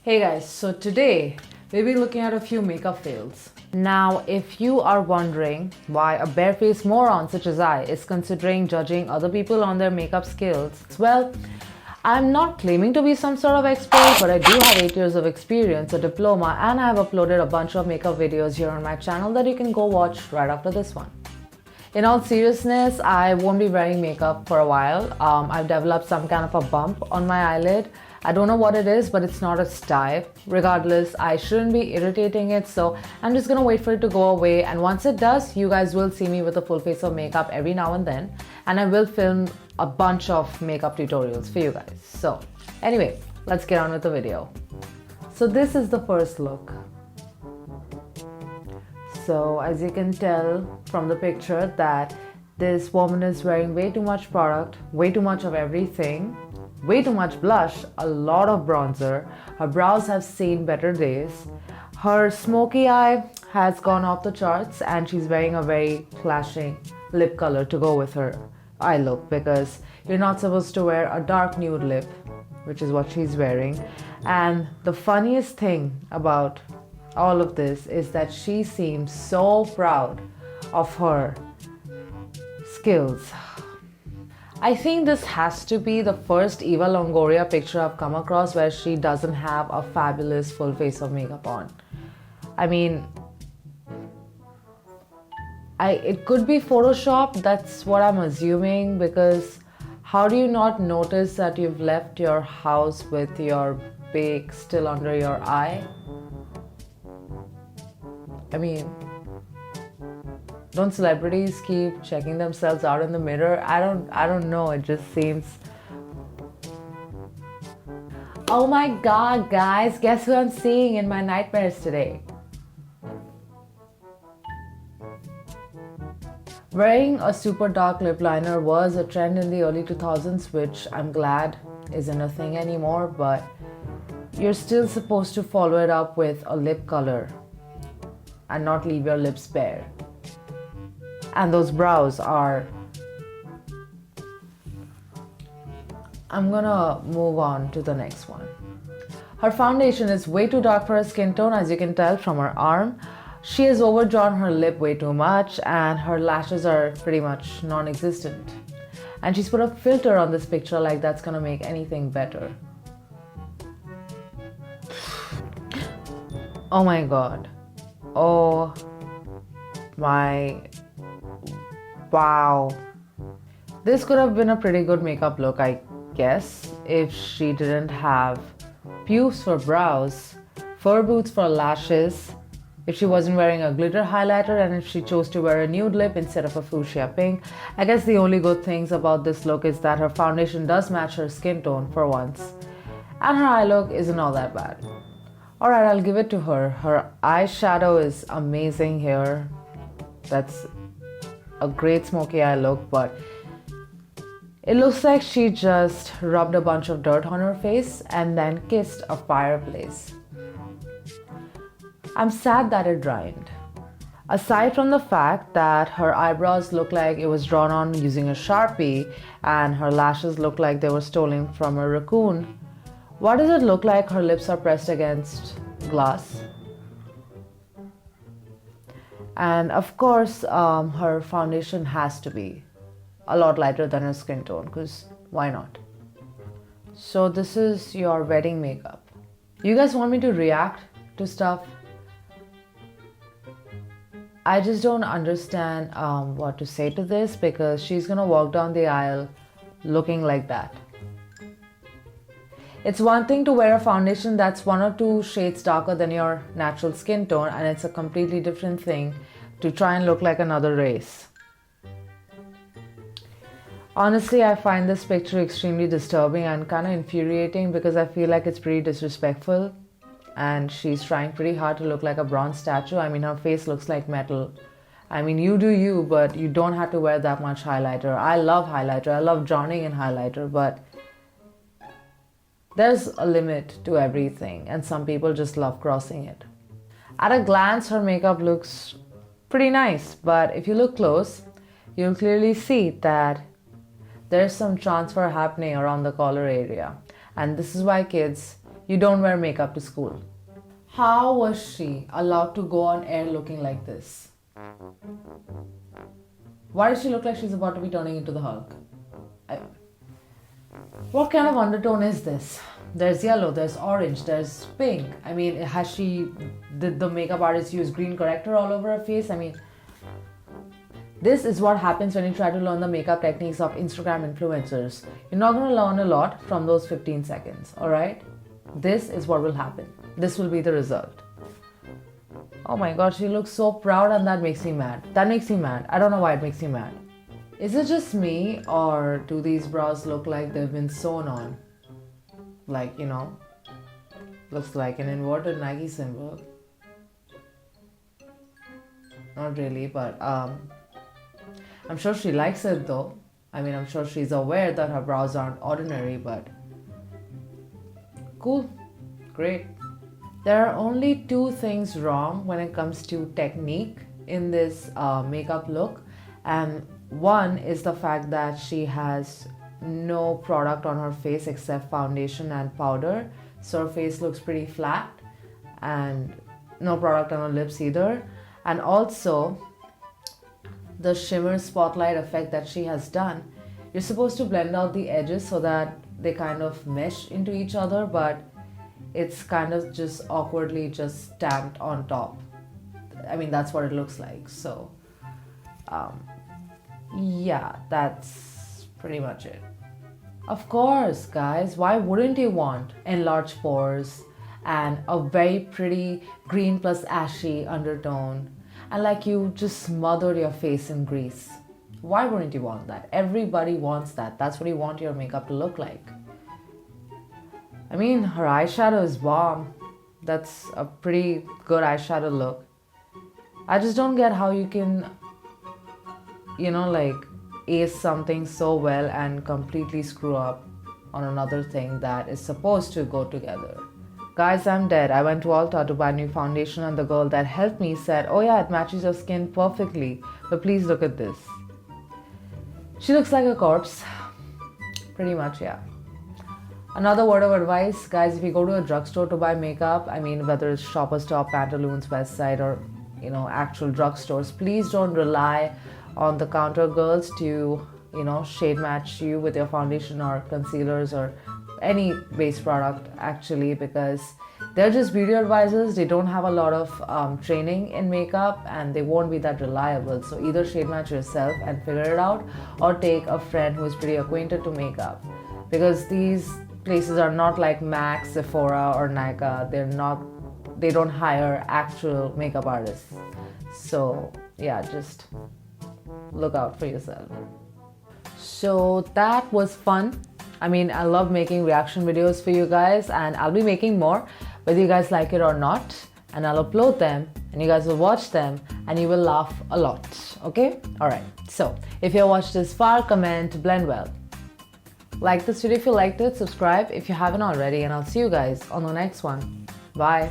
Hey guys, so today we'll be looking at a few makeup fails. Now, if you are wondering why a barefaced moron such as I is considering judging other people on their makeup skills, well, I'm not claiming to be some sort of expert, but I do have 8 years of experience, a diploma, and I have uploaded a bunch of makeup videos here on my channel that you can go watch right after this one. In all seriousness, I won't be wearing makeup for a while. I've developed some kind of a bump on my eyelid. I don't know what it is, but it's not as stiff. Regardless, I shouldn't be irritating it, so I'm just gonna wait for it to go away. And once it does, you guys will see me with a full face of makeup every now and then. And I will film a bunch of makeup tutorials for you guys. So anyway, let's get on with the video. So this is the first look. So as you can tell from the picture that this woman is wearing way too much product, way too much of everything, way too much blush, a lot of bronzer. Her brows have seen better days. Her smoky eye has gone off the charts, and she's wearing a very clashing lip color to go with her eye look, because you're not supposed to wear a dark nude lip, which is what she's wearing. And the funniest thing about all of this is that she seems so proud of her skills. I think this has to be the first Eva Longoria picture I've come across where she doesn't have a fabulous full face of makeup on. I mean, it could be Photoshop, that's what I'm assuming, because how do you not notice that you've left your house with your bake still under your eye? I mean, don't celebrities keep checking themselves out in the mirror? I don't know, it just seems... Oh my god, guys, guess who I'm seeing in my nightmares today? Wearing a super dark lip liner was a trend in the early 2000s, which I'm glad isn't a thing anymore, but you're still supposed to follow it up with a lip color and not leave your lips bare. And those brows are... I'm gonna move on to the next one. Her foundation is way too dark for her skin tone, as you can tell from her arm. She has overdrawn her lip way too much, and her lashes are pretty much non-existent. And she's put a filter on this picture like that's gonna make anything better. Oh my god. Oh my... Wow. This could have been a pretty good makeup look, I guess, if she didn't have pubes for brows, fur boots for lashes, if she wasn't wearing a glitter highlighter, and if she chose to wear a nude lip instead of a fuchsia pink. I guess the only good things about this look is that her foundation does match her skin tone for once, and her eye look isn't all that bad. Alright, I'll give it to her. Her eyeshadow is amazing here. That's a great smoky eye look, but it looks like she just rubbed a bunch of dirt on her face and then kissed a fireplace. I'm sad that it dried. Aside from the fact that her eyebrows look like it was drawn on using a Sharpie and her lashes look like they were stolen from a raccoon, why does it look like her lips are pressed against glass? And of course, her foundation has to be a lot lighter than her skin tone, because why not? So this is your wedding makeup. You guys want me to react to stuff? I just don't understand what to say to this, because she's gonna walk down the aisle looking like that. It's one thing to wear a foundation that's 1 or 2 shades darker than your natural skin tone, and it's a completely different thing to try and look like another race. Honestly, I find this picture extremely disturbing and kind of infuriating, because I feel like it's pretty disrespectful, and she's trying pretty hard to look like a bronze statue. I mean, her face looks like metal. I mean, you do you, but you don't have to wear that much highlighter. I love highlighter. I love drowning in highlighter, but there's a limit to everything, and some people just love crossing it. At a glance, her makeup looks pretty nice, but if you look close, you'll clearly see that there's some transfer happening around the collar area. And this is why, kids, You don't wear makeup to school. How was she allowed to go on air looking like this? Why does she look like she's about to be turning into the Hulk? What kind of undertone is this? There's yellow, there's orange, there's pink. I mean, did the makeup artist use green corrector all over her face? I mean, this is what happens when you try to learn the makeup techniques of Instagram influencers. You're not going to learn a lot from those 15 seconds, alright? This is what will happen. This will be the result. Oh my god, she looks so proud and that makes me mad. That makes me mad. I don't know why it makes me mad. Is it just me or do these brows look like they've been sewn on? Like, you know, looks like an inverted Nike symbol. Not really, but I'm sure she likes it though. I mean, I'm sure she's aware that her brows aren't ordinary, but cool, great. There are only two things wrong when it comes to technique in this makeup look, and one is the fact that she has no product on her face except foundation and powder, so her face looks pretty flat, and no product on her lips either. And also the shimmer spotlight effect that she has done, you're supposed to blend out the edges so that they kind of mesh into each other, but it's kind of just awkwardly just stamped on top. I mean, that's what it looks like. So yeah, that's pretty much it. Of course, guys, why wouldn't you want enlarged pores and a very pretty green plus ashy undertone, and like you just smothered your face in grease? Why wouldn't you want that? Everybody wants that. That's what you want your makeup to look like. I mean, her eyeshadow is bomb. That's a pretty good eyeshadow look. I just don't get how you can, you know, like ace something so well and completely screw up on another thing that is supposed to go together. Guys, I'm dead. I went to Ulta to buy new foundation and the girl that helped me said, oh yeah, it matches your skin perfectly, but please look at this. She looks like a corpse. Pretty much, yeah. Another word of advice, guys, if you go to a drugstore to buy makeup, I mean, whether it's Shoppers Stop, Pantaloons, Westside, or, you know, actual drugstores, please don't rely on the counter girls to, you know, shade match you with your foundation or concealers or any base product, actually, because they're just beauty advisors. They don't have a lot of training in makeup and they won't be that reliable. So either shade match yourself and figure it out, or take a friend who is pretty acquainted to makeup, because these places are not like MAC, Sephora, or Nykaa. They don't hire actual makeup artists. So yeah, just look out for yourself. So that was fun. I mean, I love making reaction videos for you guys, and I'll be making more whether you guys like it or not, and I'll upload them and you guys will watch them and you will laugh a lot. Okay, all right. So if you watched this far, comment blend well. Like this video if you liked it, subscribe if you haven't already, and I'll see you guys on the next one. Bye.